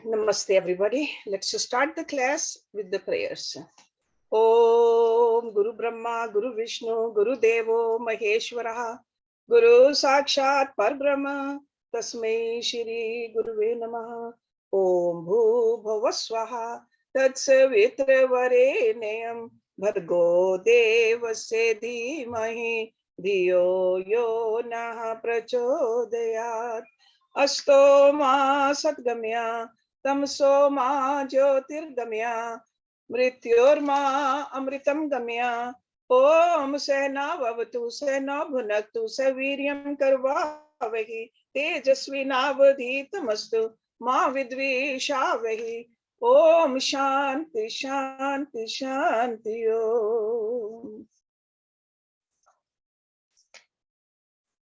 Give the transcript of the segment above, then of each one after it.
Namaste everybody. Let's start the class with the prayers. Om Guru Brahma, Guru Vishnu, Guru Devo Maheshwara, Guru Sakshat Parbrahma, Tasmai Shri Guruve Namaha. Om Bhu Bhavaswaha, Tatsavitra Varenayam, Bhargo Devasya Dhimahi, Dhiyo Yo Nah Prachodayat. Asto Ma Satgamya, Tamso Ma Jyotirgamya, Mrityorma Amritam Gamya. Om Sena Vavatu Sena Bhunaktu Saviryam Karvavahi Tejasvi Navadhitamastu Ma Vidvishavai. Om Shanti Shanti Shanti Om.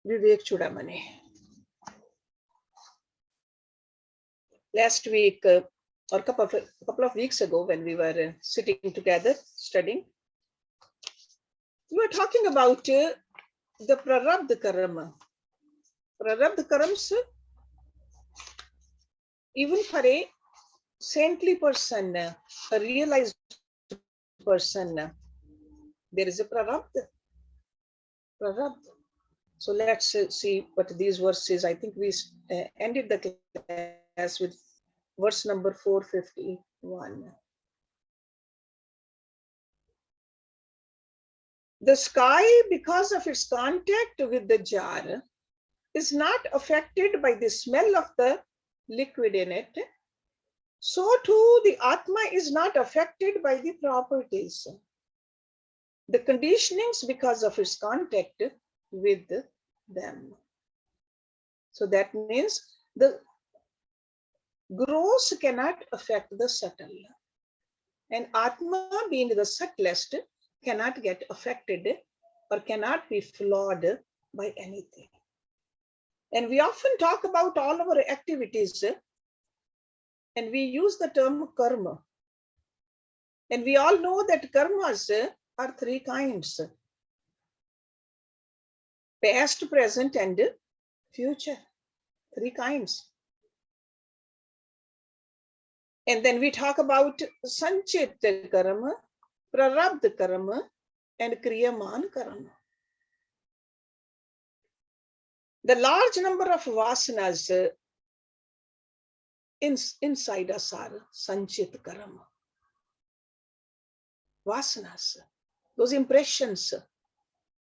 Vivekachudamani. Last week, or a couple of weeks ago, when we were sitting together studying, we were talking about the Pràrabdha karma. Pràrabdha karams, even for a saintly person, a realized person, there is a Pràrabdha. So let's see what these verses. I think we ended the class with verse number 451. The sky, because of its contact with the jar, is not affected by the smell of the liquid in it. So too, the Atma is not affected by the properties, the conditionings, because of its contact with them. So that means the gross cannot affect the subtle. And Atma, being the subtlest, cannot get affected or cannot be flawed by anything. And we often talk about all our activities and we use the term karma. And we all know that karmas are three kinds: past, present, and future. Three kinds. And then we talk about sanchit karma, prarabdha karma, and kriyaman karma. The large number of vasanas inside us are sanchit karma. Vasanas, those impressions,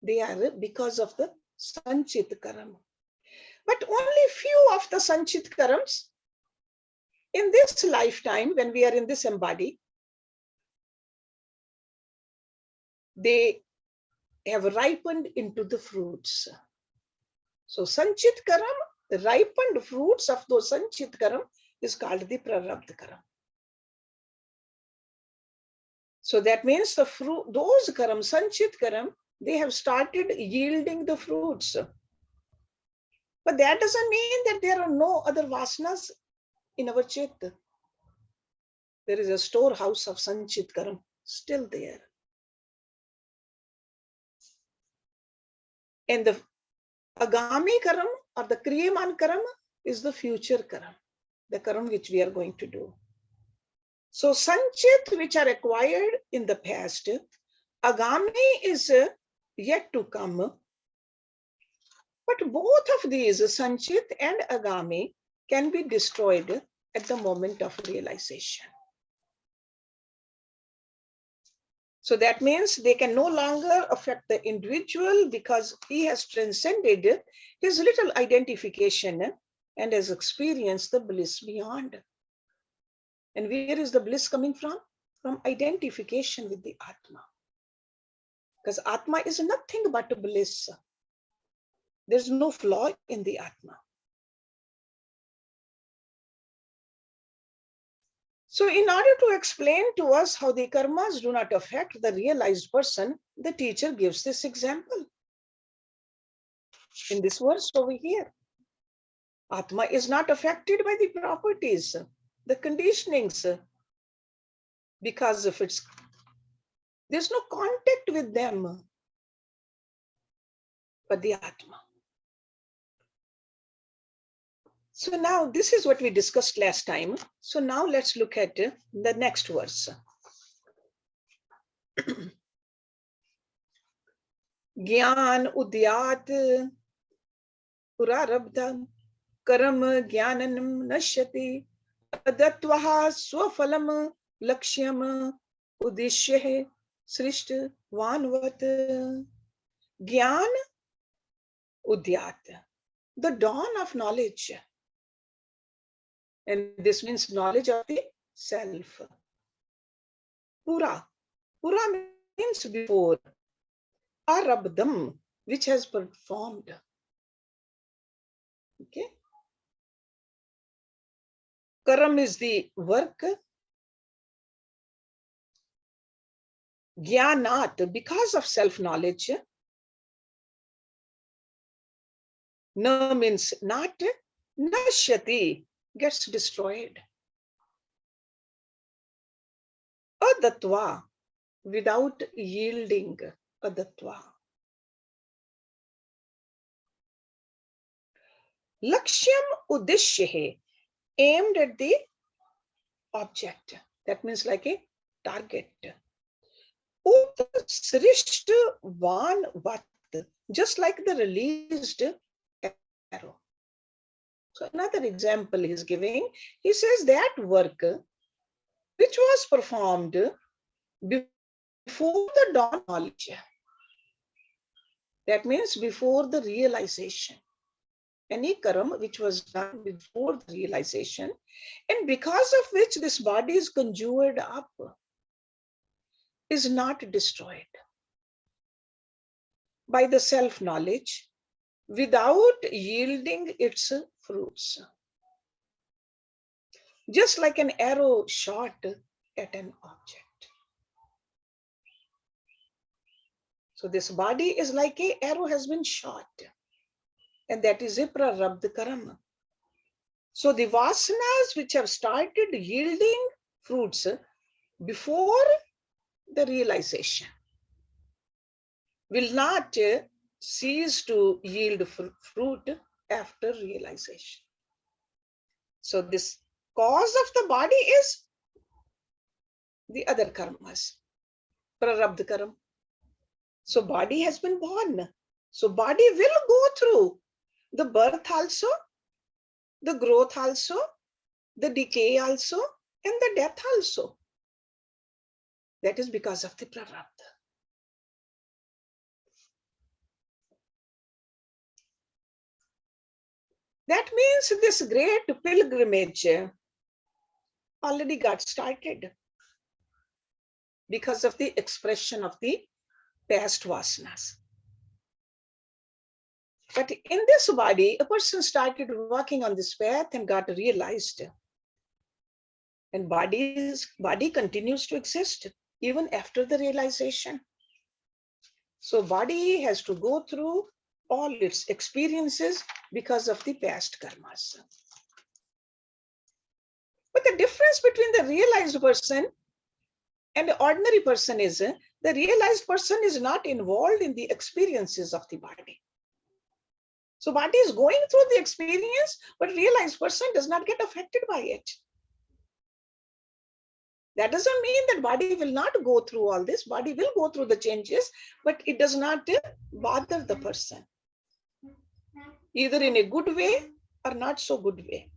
they are because of the sanchit karma. But only few of the sanchit karams in this lifetime, when we are in this embody, they have ripened into the fruits. So sanchit karam, the ripened fruits of those sanchit karam is called the prarabdha karam. So that means the fruit, those karam, sanchit karam, they have started yielding the fruits. But that doesn't mean that there are no other vasanas in our chit. There is a storehouse of sanchit karam still there. And the agami karam or the kriyaman karam is the future karam, the karam which we are going to do. So sanchit which are acquired in the past, agami is yet to come. But both of these, sanchit and agami, can be destroyed at the moment of realization. So that means they can no longer affect the individual because he has transcended his little identification and has experienced the bliss beyond. And where is the bliss coming from? From identification with the Atma. Because Atma is nothing but a bliss. There's no flaw in the Atma. So in order to explain to us how the karmas do not affect the realized person, the teacher gives this example. In this verse over here, Atma is not affected by the properties, the conditionings, because of its, there's no contact with them, but the Atma. So now this is what we discussed last time. So now let's look at the next verse. Gyan udyat Pràrabdha karam jnanam nashyati adatvaha swafalam lakshyam uddishya srishta vanvat. Gyan udyat, the dawn of knowledge. And this means knowledge of the self. Pura. Pura means before. Pràrabdham, which has performed. Okay. Karam is the work. Jnanat, because of self-knowledge. Na means not. Nashyati, gets destroyed. Adatva, without yielding. Adatva. Lakshyam uddishya, aimed at the object. That means like a target. Srisht van vat, just like the released arrow. So another example he's giving, he says that work which was performed before the dawn of knowledge, that means before the realization, any karam which was done before the realization, and because of which this body is conjured up, is not destroyed by the self-knowledge without yielding its fruits. Just like an arrow shot at an object. So this body is like an arrow has been shot, and that is a prarabdha karma. So the vasanas which have started yielding fruits before the realization will not cease to yield fruit after realization. So this cause of the body is the other karmas, prarabdha karma. So body has been born. So body will go through the birth also, the growth also, the decay also, and the death also. That is because of the prarabdha. That means this great pilgrimage already got started because of the expression of the past vasanas. But in this body, a person started walking on this path and got realized. And body continues to exist even after the realization. So body has to go through all its experiences because of the past karmas. But the difference between the realized person and the ordinary person is the realized person is not involved in the experiences of the body. So body is going through the experience, but realized person does not get affected by it. That doesn't mean that body will not go through all this. Body will go through the changes, but it does not bother the person, either in a good way or not so good way.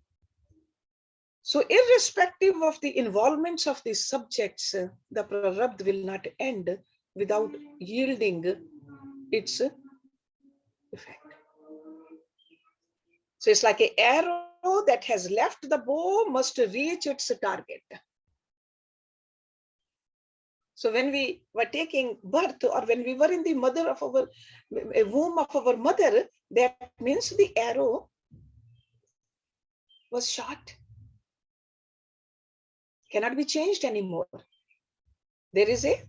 So irrespective of the involvements of the subjects, the prarabdha will not end without yielding its effect. So it's like an arrow that has left the bow must reach its target. So when we were taking birth, or when we were in the womb of our mother, that means the arrow was shot. Cannot be changed anymore. There is a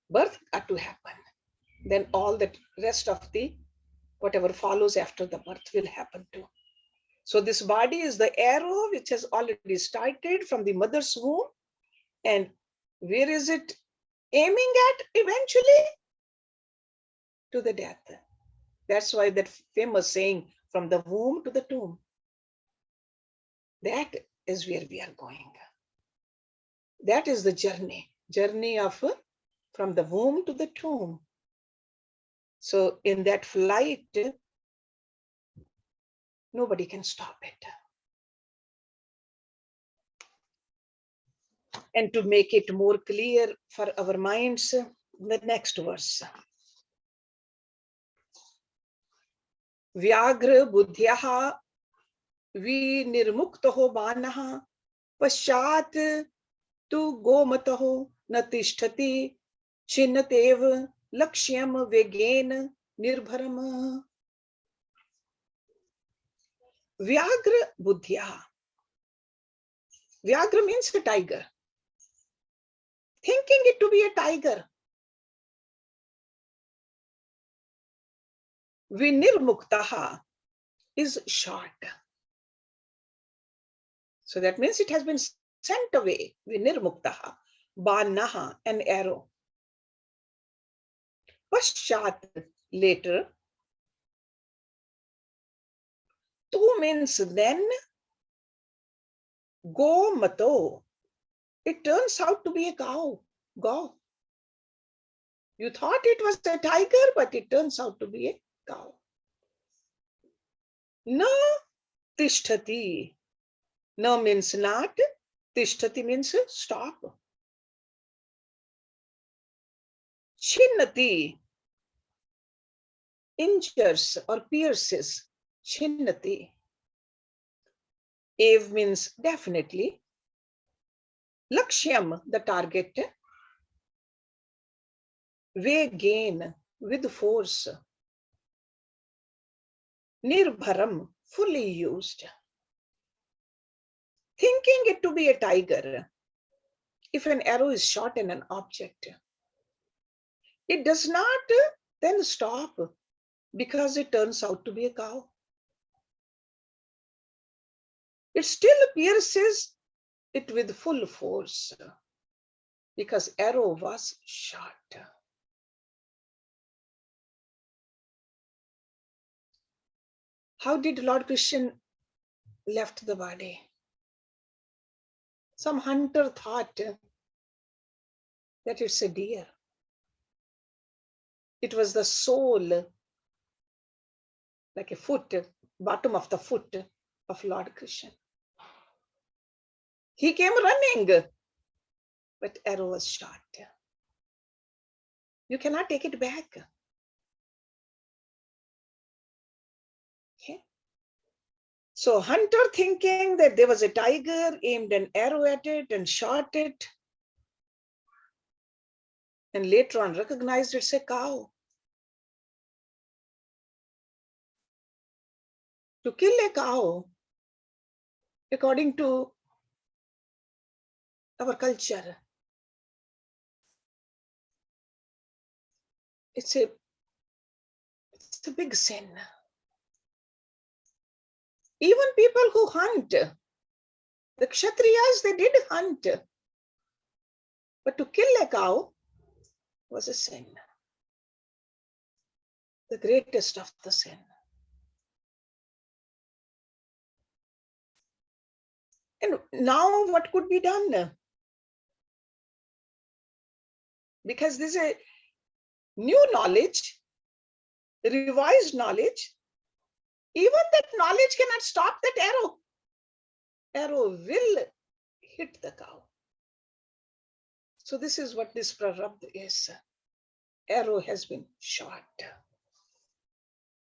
birth got to happen. Then all the rest of the whatever follows after the birth will happen too. So this body is the arrow which has already started from the mother's womb. And where is it aiming at eventually? To the death. That's why that famous saying, from the womb to the tomb. That is where we are going. That is the journey of from the womb to the tomb. So in that flight, nobody can stop it. And to make it more clear for our minds, the next verse. Vyagra buddhyaha vinirmuktaho banaha pashat tu gomataho natishtati chinnatev lakshyam vegen nirbharam. Vyagra buddhyaha. Vyagra means a tiger. Thinking it to be a tiger. Vinirmuktaha is shot. So that means it has been sent away. Vinirmuktaha. Banaha, an arrow. Paschat, later. Tu means then. Go mato. It turns out to be a cow. Go. You thought it was a tiger, but it turns out to be a cow. Na tishtati. Na means not. Tishtati means stop. Chinnati. Injures or pierces. Chinnati. Ev means definitely. Lakshyam, the target. Vegain, with force. Nirbharam, fully used. Thinking it to be a tiger, if an arrow is shot in an object, it does not then stop because it turns out to be a cow. It still pierces it with full force because arrow was shot. How did Lord Krishna left the body? Some hunter thought that it's a deer. It was the sole, like a foot, bottom of the foot of Lord Krishna. He came running, but arrow was shot. You cannot take it back. Okay. So hunter, thinking that there was a tiger, aimed an arrow at it and shot it. And later on recognized it's a cow. To kill a cow, according to our culture, it's a big sin. Even people who hunt, the Kshatriyas, they did hunt. But to kill a cow was a sin. The greatest of the sin. And now what could be done? Because this is a new knowledge, revised knowledge. Even that knowledge cannot stop that arrow. Arrow will hit the cow. So this is what this Pràrabdha is. Arrow has been shot.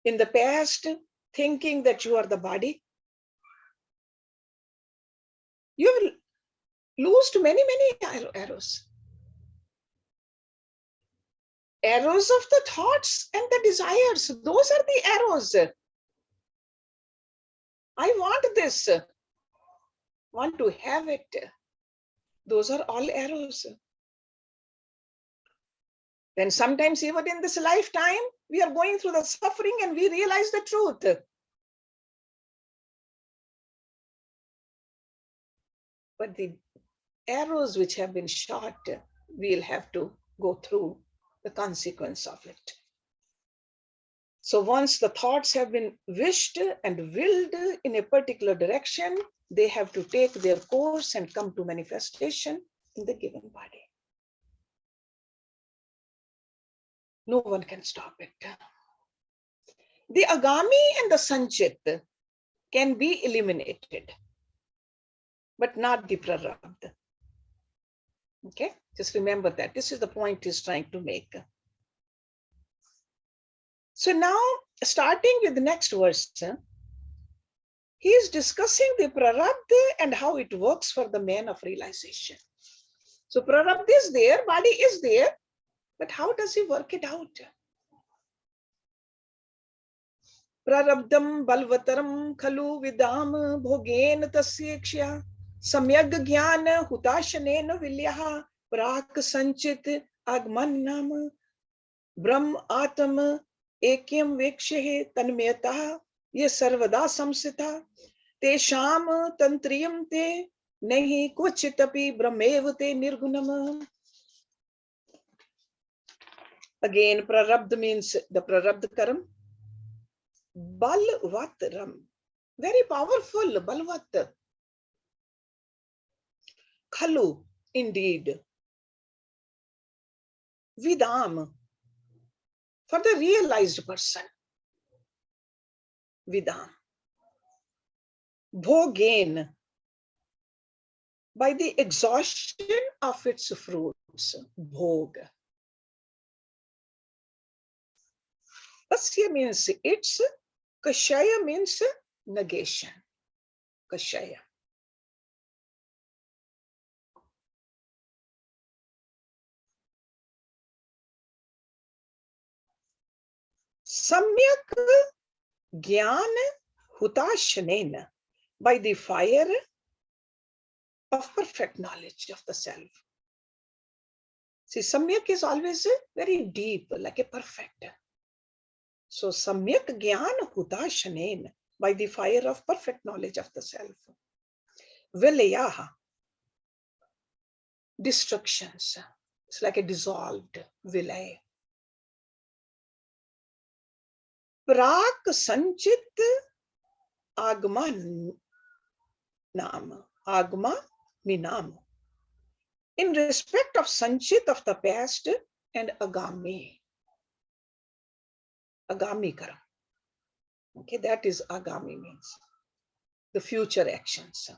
In the past, thinking that you are the body, you will lose many arrows. Arrows of the thoughts and the desires. Those are the arrows. I want this. Want to have it. Those are all arrows. Then sometimes even in this lifetime, we are going through the suffering and we realize the truth. But the arrows which have been shot, we'll have to go through the consequence of it. So once the thoughts have been wished and willed in a particular direction, they have to take their course and come to manifestation in the given body. No one can stop it. The Agami and the Sanchit can be eliminated, but not the Prarabdha. Okay, just remember that. This is the point he's trying to make. So now, starting with the next verse, he is discussing the Prarabdha and how it works for the man of realization. So Prarabdha is there, body is there, but how does he work it out? Prarabdham balvataram khalu vidam bhogen tasyeksya samyag jnana hutashanena vilyaha prak sanchit agmannam brahm atam ekyam vekshe tanmyata ye sarvada samsita tesham tantriyam te nahi kvachitapi brahmev te nirgunam. Again, Prarabdha means the Prarabdha karam. Balvatram, very powerful, balvat. Khalu, indeed. Vidam, for the realized person. Vidam. Bhogen, by the exhaustion of its fruits. Bhog. Asya means its, Kashaya means negation. Kashaya. Samyak Gyan Hutashanena, by the fire of perfect knowledge of the self. See, Samyak is always very deep, like a perfect. So, Samyak Gyan Hutashanena, by the fire of perfect knowledge of the self. Vilayaha, destructions. It's like a dissolved vilay. Prak Sanchit Agman Nam, Agma Minam. In respect of Sanchit of the past and Agami. Agami Karam. Okay, that is Agami means the future actions.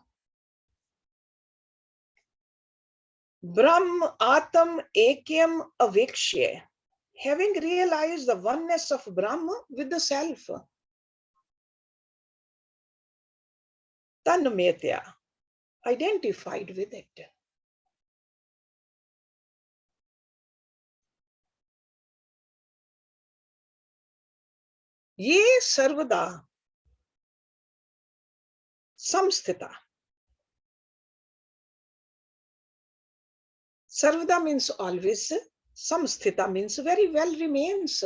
Brahm Atam Ekyam Avikshya, having realized the oneness of Brahma with the self. Tanmetya, identified with it. Ye sarvada samsthita. Sarvada means always. Samsthita means very well remains.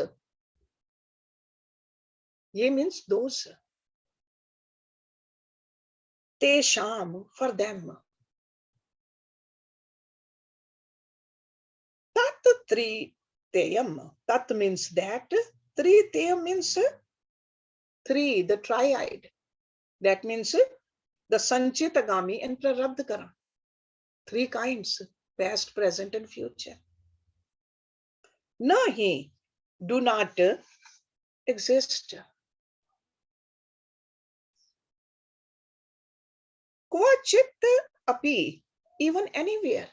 Ye means those. Tesham, for them. Tat triteyam. Tat means that. Triteyam means three, the triad. That means the Sanchitagami and Prarabdhakaram. Three kinds, past, present, and future. Nahi, do not exist. Kvachit api, even anywhere.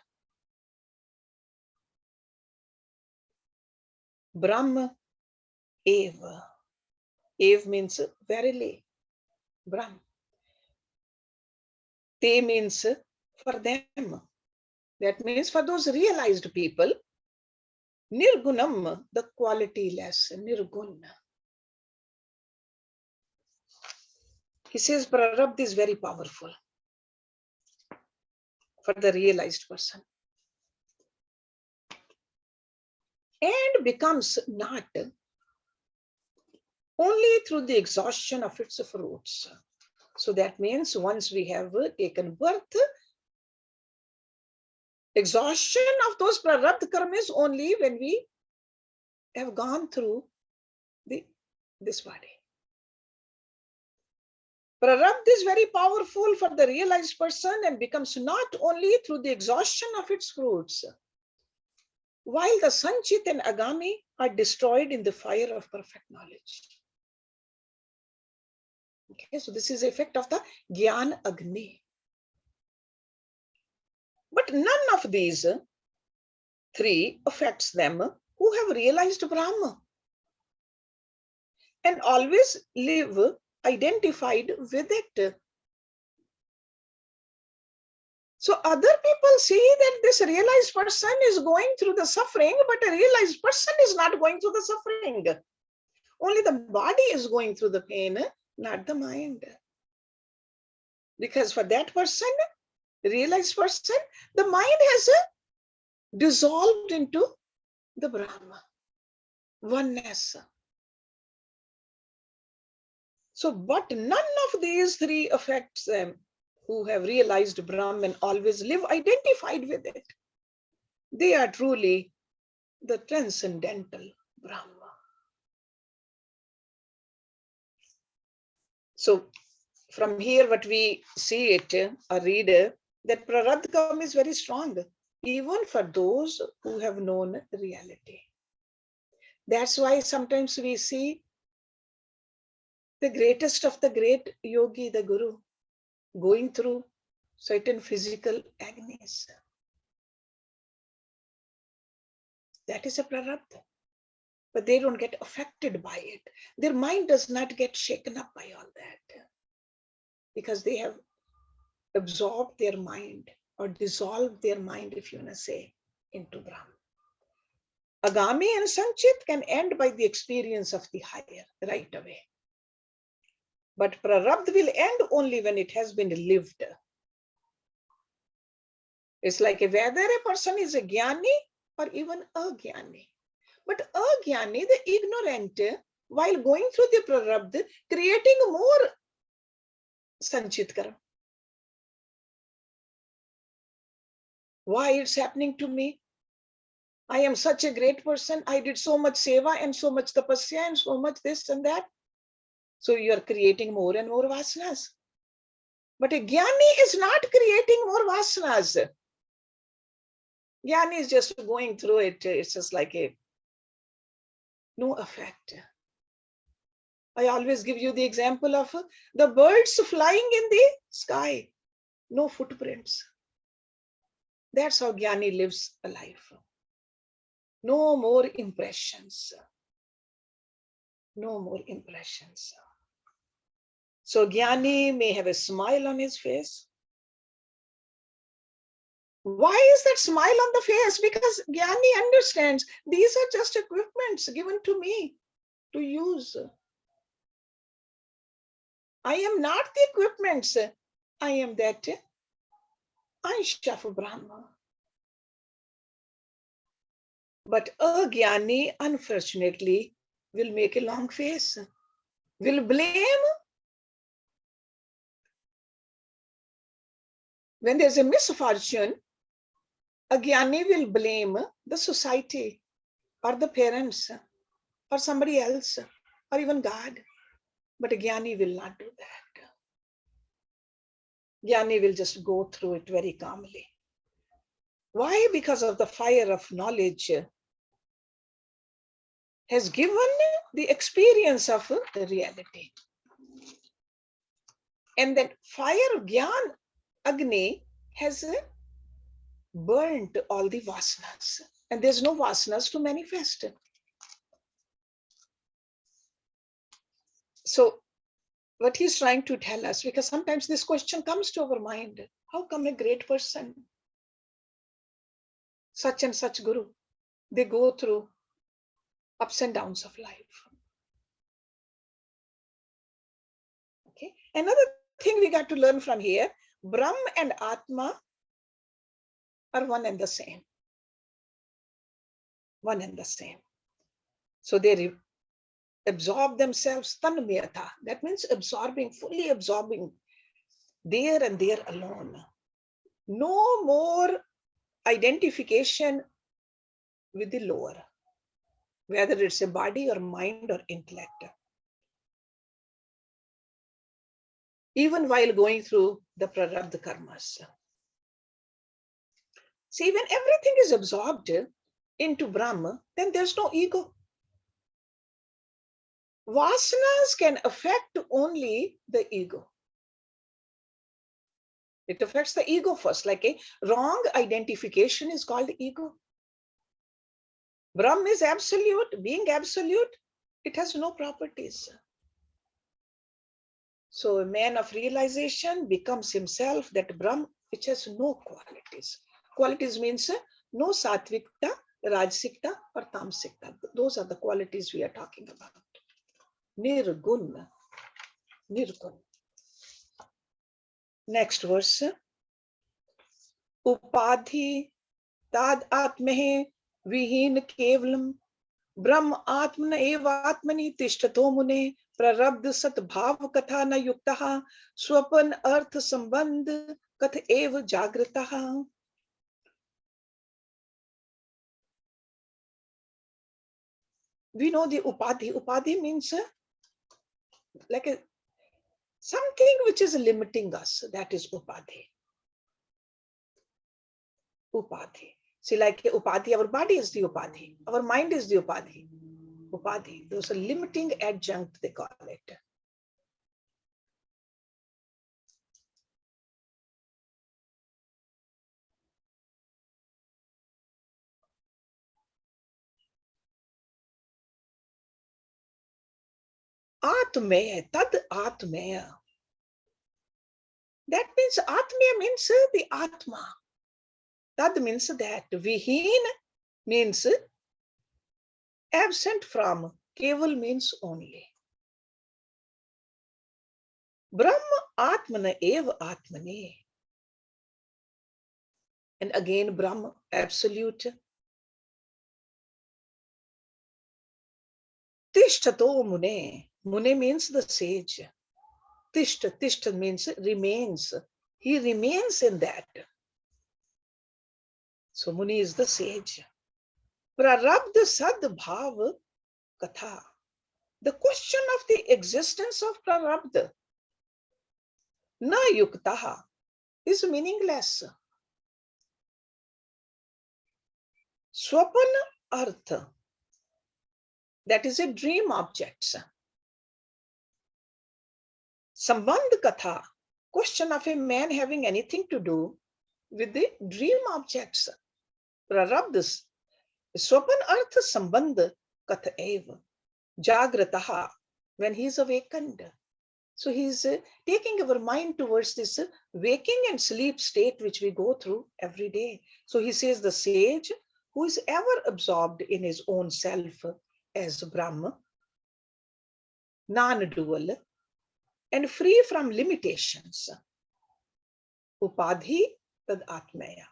Brahma eva. Ev means verily. Brahm. Te means for them. That means for those realized people. Nirgunam, the qualityless, nirgun. He says Prarabdha is very powerful for the realized person. And becomes not only through the exhaustion of its fruits. So that means once we have taken birth, exhaustion of those prarabdha karma is only when we have gone through this body. Pràrabdha is very powerful for the realized person and becomes not only through the exhaustion of its fruits, while the Sanchit and Agami are destroyed in the fire of perfect knowledge. Okay, so this is the effect of the Gyan Agni. But none of these three affects them who have realized Brahma and always live identified with it. So other people see that this realized person is going through the suffering, but a realized person is not going through the suffering. Only the body is going through the pain, not the mind. Because for that person, realized person, the mind has dissolved into the Brahma, oneness. So, but none of these three affects them who have realized Brahman always live identified with it. They are truly the transcendental Brahma. So from here, what we see it or read that Pràrabdha is very strong, even for those who have known reality. That's why sometimes we see the greatest of the great yogi, the Guru, going through certain physical agonies. That is a Pràrabdha. But they don't get affected by it. Their mind does not get shaken up by all that because they have absorbed their mind or dissolved their mind, if you want to say, into Brahman. Agami and Sanchit can end by the experience of the higher right away. But Pràrabdha will end only when it has been lived. It's like whether a person is a Jnani or even a Jnani. But a Jnani, the ignorant, while going through the Pràrabdha, creating more Sanchit Karam. Why it's happening to me? I am such a great person. I did so much seva and so much tapasya and so much this and that. So you are creating more and more vasanas. But a Jnani is not creating more vasanas. Jnani is just going through it. It's just like no effect. I always give you the example of the birds flying in the sky. No footprints. That's how Jnani lives a life. No more impressions. No more impressions. So Jnani may have a smile on his face. Why is that smile on the face? Because Jnani understands these are just equipments given to me to use. I am not the equipments. I am that Ansha of Brahma. But a Jnani, unfortunately, will make a long face, will blame. When there's a misfortune, a Jnani will blame the society or the parents or somebody else or even God. But a Jnani will not do that. Jnani will just go through it very calmly. Why? Because of the fire of knowledge has given the experience of the reality. And that fire of Jnana, Agni, has burnt all the vasanas. And there's no vasanas to manifest. So what he's trying to tell us, because sometimes this question comes to our mind, how come a great person, such and such guru, they go through ups and downs of life? Okay. Another thing we got to learn from here, Brahm and Atma are one and the same. One and the same. So they absorb themselves, tanmyata. That means absorbing, fully absorbing, there and there alone. No more identification with the lower, whether it's a body or mind or intellect. even while going through the Pràrabdha karmas. See, when everything is absorbed into Brahma, then there's no ego. Vasanas can affect only the ego. It affects the ego first, like a wrong identification is called ego. Brahm is absolute, being absolute, it has no properties. So a man of realization becomes himself that Brahm, which has no qualities. Qualities means no sattvikta, rajasikta, or tamsikta. Those are the qualities we are talking about. Nirgun. Nirgun. Next verse. Upadhi tad atmehe vihin kevalam ब्रह्म आत्मन एव आत्मनि तिष्ठतो मुने प्ररब्ध सद्भाव कथा न युक्तः स्वपन अर्थ संबंध कथ एव जागृतः. We know the upadhi. Upadhi means like something which is limiting us. That is upadhi. Upadhi. See, like upadhi, our body is the upadhi. Our mind is the upadhi. Upadhi. Those are limiting adjunct, they call it. Atmeya, tad atmeya. That means atmeya means the atma. Tad means that. Vihin means absent from. Keval means only. Brahma atmana eva atmani. And again, Brahma, absolute. Tishtato mune. Mune means the sage. Tishta means remains. He remains in that. So Muni is the sage. Pràrabdha sadbhav katha. The question of the existence of Pràrabdha, na yuktaha, is meaningless. Swapana artha, that is a dream object. Sambandh katha, question of a man having anything to do with the dream objects. Prarabdhas, Swapan artha sambandh katha eva, jagrataha, when he is awakened. So he is taking our mind towards this waking and sleep state which we go through every day. So he says the sage who is ever absorbed in his own self as Brahma, non-dual, and free from limitations. Upadhi tad atmaya.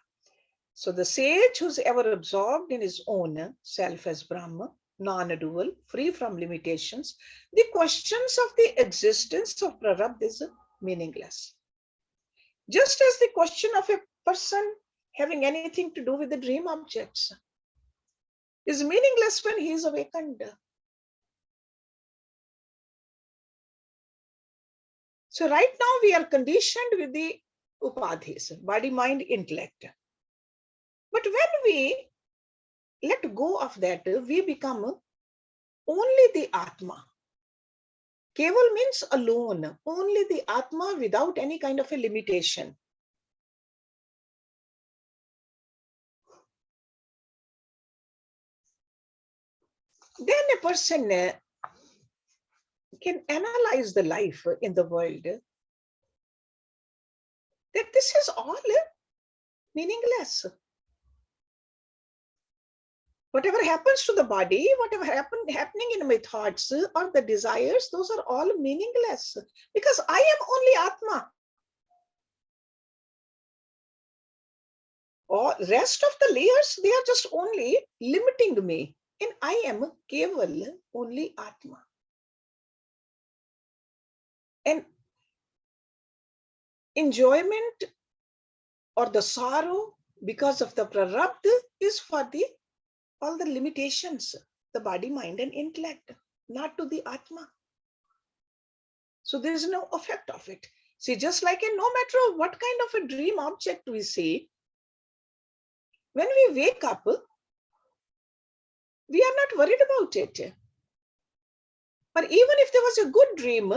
So the sage who's ever absorbed in his own self as Brahma, non-dual, free from limitations, the questions of the existence of Prarabdha is meaningless. Just as the question of a person having anything to do with the dream objects is meaningless when he is awakened. So right now we are conditioned with the upadhis, body, mind, intellect. But when we let go of that, we become only the Atma. Keval means alone, only the Atma without any kind of a limitation. Then a person can analyze the life in the world, that this is all meaningless. Whatever happens to the body, whatever happening in my thoughts or the desires, those are all meaningless because I am only Atma. Or rest of the layers, they are just only limiting me. And I am Keval, only Atma. And enjoyment or the sorrow because of the Prarabdha is for all the limitations, the body, mind, and intellect, not to the Atma. So there is no effect of it. See, just like in no matter what kind of a dream object we see, when we wake up, we are not worried about it. But even if there was a good dream,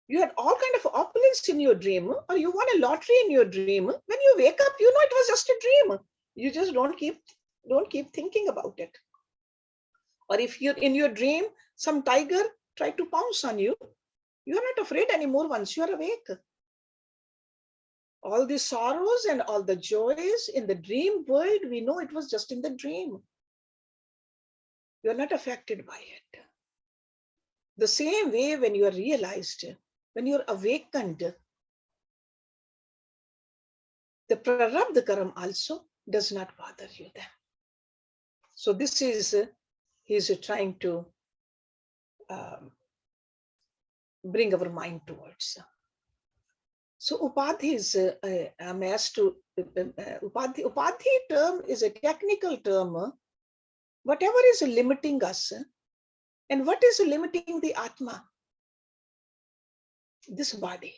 you had all kind of opulence in your dream, or you won a lottery in your dream, when you wake up, you know it was just a dream. You just don't keep thinking about it. Or if you're in your dream, some tiger tried to pounce on you, you are not afraid anymore once you are awake. All the sorrows and all the joys in the dream world, we know it was just in the dream. You are not affected by it. The same way when you are realized, when you're awakened, the Pràrabdha karam also does not bother you then. So this is, he's trying to bring our mind towards. So upadhi is, I'm asked to, upadhi term is a technical term. Whatever is limiting us, and what is limiting the Atma? This body,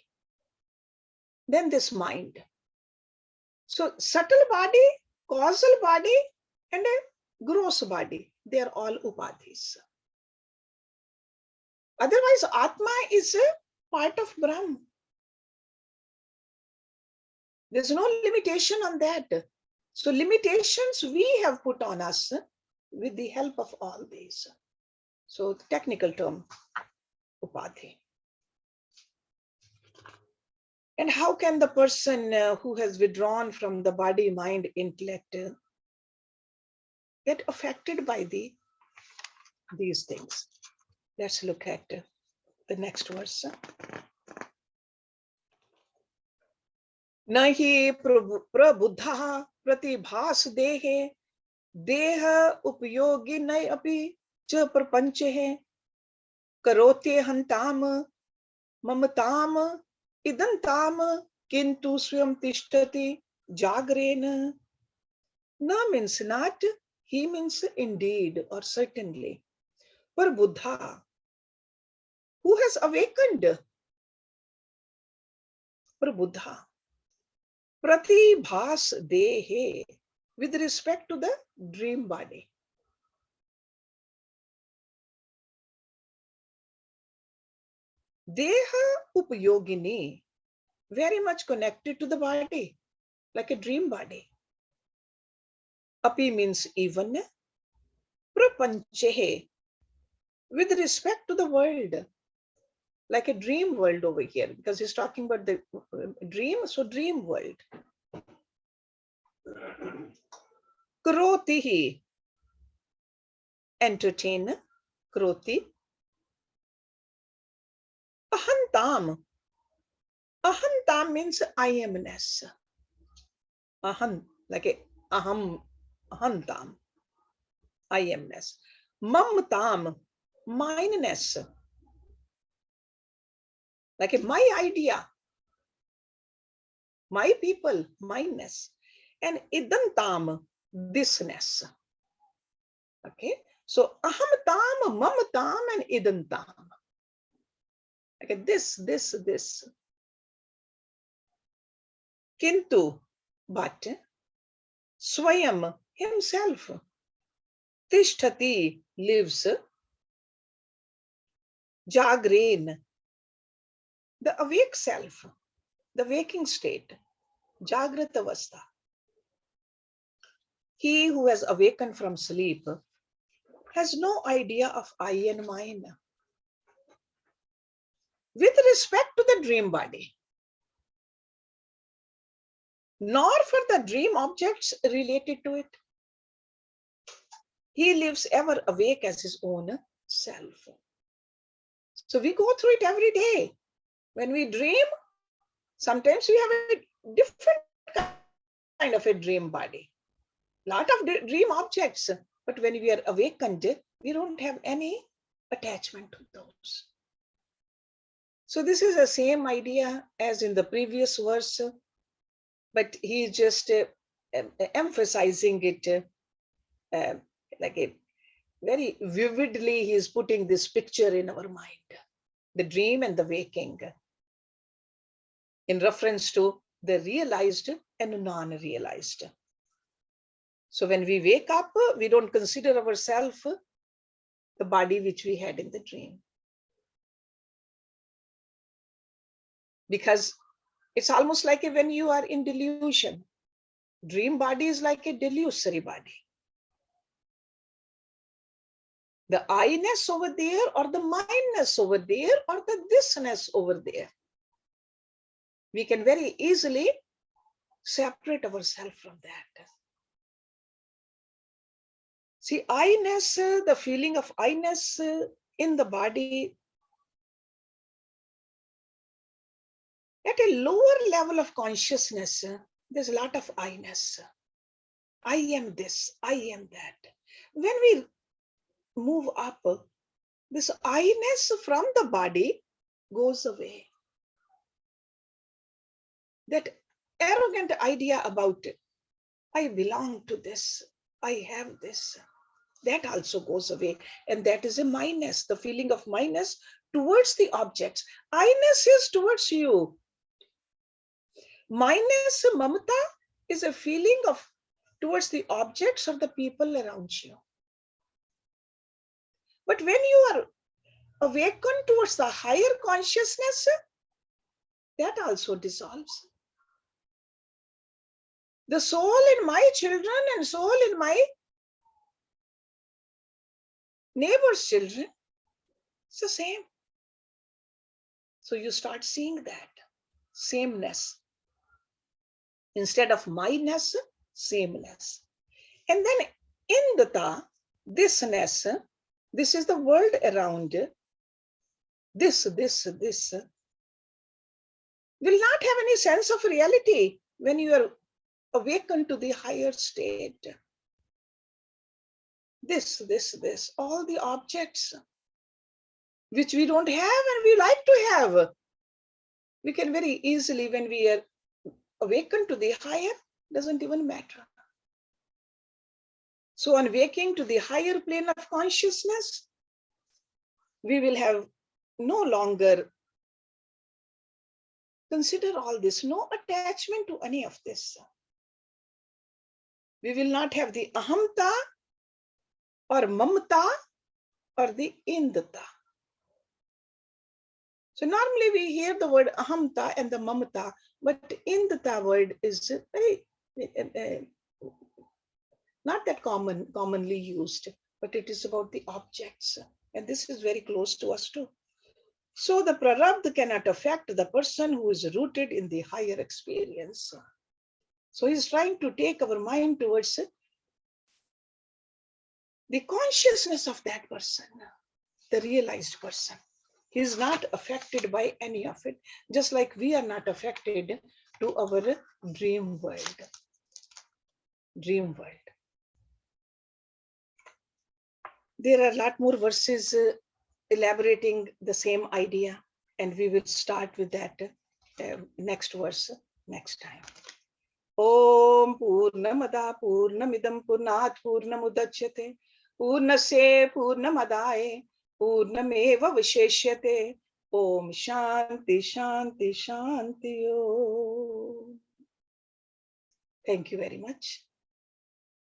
then this mind. So subtle body, causal body, and a gross body, they are all upadhis. Otherwise, Atma is a part of Brahm. There's no limitation on that. So limitations we have put on us with the help of all these. So the technical term, upadhi. And how can the person who has withdrawn from the body, mind, intellect get affected by these things? Let's look at the next verse. Nahi prabuddha pratibhas dehe deha upyogi nai api cha prapanche hai karote hantam mamatam idantam kintu swam tishtati jagrena. Na means not, he means indeed or certainly. Par Buddha, who has awakened, par Buddha, pratibhas dehe, with respect to the dream body. Deha upyogini, very much connected to the body, like a dream body. Api means even, prapanchehe, with respect to the world, like a dream world over here, because he's talking about the dream, so dream world. Krotihi, entertain, kroti. Ahantam, ahantam means I amness. Ahan, like a aham, ahantam, I amness. Mamtam, mineness, like a my idea, my people, mineness. And idantam, thisness. Okay, so ahamtam, mamtam, and idantam. Okay, this. Kintu, but swayam, himself, tishtati, lives, jagren, the awake self, the waking state, jagrata avastha. He who has awakened from sleep has no idea of I and mine. With respect to the dream body, nor for the dream objects related to it. He lives ever awake as his own self. So we go through it every day. When we dream, sometimes we have a different kind of a dream body. Lot of dream objects, but when we are awakened, we don't have any attachment to those. So this is the same idea as in the previous verse, but he's just emphasizing it like a very vividly. He's putting this picture in our mind, the dream and the waking. in reference to the realized and non-realized. So when we wake up, we don't consider ourselves the body which we had in the dream. Because it's almost like when you are in delusion. Dream body is like a delusory body. The I-ness over there, or the mindness over there, or the thisness over there. We can very easily separate ourselves from that. See, I-ness, the feeling of I-ness in the body, at a lower level of consciousness, there's a lot of I-ness. I am this, I am that. When we move up, this I-ness from the body goes away. That arrogant idea about it, I belong to this, I have this, that also goes away. And that is a minus, the feeling of minus towards the objects. I-ness is towards you. Minus mamata is a feeling of towards the objects or the people around you. But when you are awakened towards the higher consciousness, that also dissolves. The soul in my children and soul in my neighbor's children, it's the same. So you start seeing that sameness. Instead of myness, sameness. And then indata, thisness, this is the world around. This will not have any sense of reality when you are awakened to the higher state. This, all the objects which we don't have and we like to have, we can very easily, when we are awakened to the higher, doesn't even matter. So on waking to the higher plane of consciousness, we will have no longer consider all this, no attachment to any of this. We will not have the ahamta or mamata or the indata. So normally we hear the word ahamta and the mamata, but indata word is not that commonly used, but it is about the objects. And this is very close to us too. So the prarabdha cannot affect the person who is rooted in the higher experience. So he's trying to take our mind towards the consciousness of that person, the realized person. He is not affected by any of it, just like we are not affected to our dream world. Dream world. There are a lot more verses elaborating the same idea, and we will start with that next verse next time. Om Purnamada Purnamidam Purnat Purnamudachyate Purnasya Purnamadaye Purnameva Visheshyate. Om Shanti Shanti Shanti Om. Thank you very much.